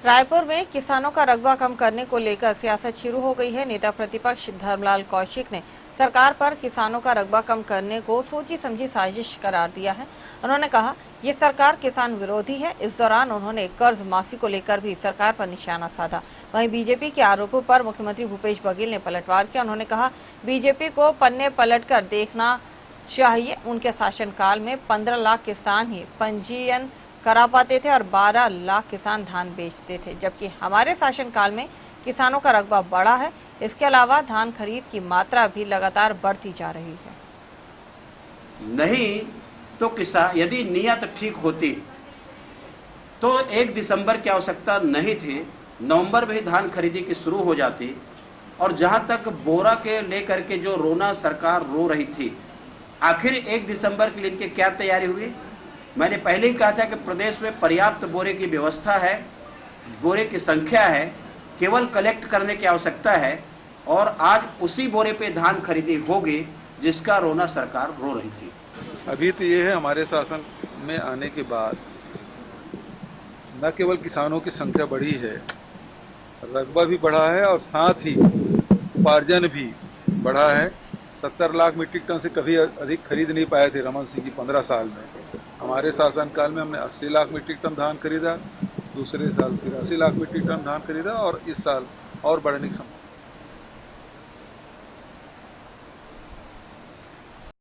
रायपुर में किसानों का रकबा कम करने को लेकर सियासत शुरू हो गई है। नेता प्रतिपक्ष धर्मलाल कौशिक ने सरकार पर किसानों का रकबा कम करने को सोची समझी साजिश करार दिया है। उन्होंने कहा, ये सरकार किसान विरोधी है। इस दौरान उन्होंने कर्ज माफी को लेकर भी सरकार पर निशाना साधा। वहीं बीजेपी के आरोपों पर मुख्यमंत्री भूपेश बघेल ने पलटवार किया। उन्होंने कहा, बीजेपी को पन्ने पलटकर देखना चाहिए। उनके शासनकाल में 15 लाख किसान ही पंजीयन करा पाते थे और 12 लाख किसान धान बेचते थे, जबकि हमारे शासनकाल में किसानों का रकबा बढ़ा है। इसके अलावा धान खरीद की मात्रा भी लगातार बढ़ती जा रही है। नहीं तो किसान यदि नियत ठीक होती तो 1 दिसंबर की आवश्यकता नहीं थी, नवंबर में ही धान खरीदी की शुरू हो जाती। और जहां तक बोरा के लेकर के जो रोना सरकार रो रही थी, आखिर 1 दिसंबर के लिए इनकी क्या तैयारी हुई? मैंने पहले ही कहा था कि प्रदेश में पर्याप्त बोरे की व्यवस्था है, बोरे की संख्या है, केवल कलेक्ट करने की आवश्यकता है। और आज उसी बोरे पे धान खरीदी होगी जिसका रोना सरकार रो रही थी। अभी तो ये है, हमारे शासन में आने के बाद न केवल किसानों की संख्या बढ़ी है, रकबा भी बढ़ा है और साथ ही उपार्जन भी बढ़ा है। 70 लाख मीट्रिक टन से कभी अधिक खरीद नहीं पाए थे रमन सिंह की 15 साल में। हमारे शासनकाल में हमने 80 लाख मीट्रिक टन धान खरीदा, दूसरे साल 83 लाख मीट्रिक टन धान खरीदा और इस साल और बढ़ने की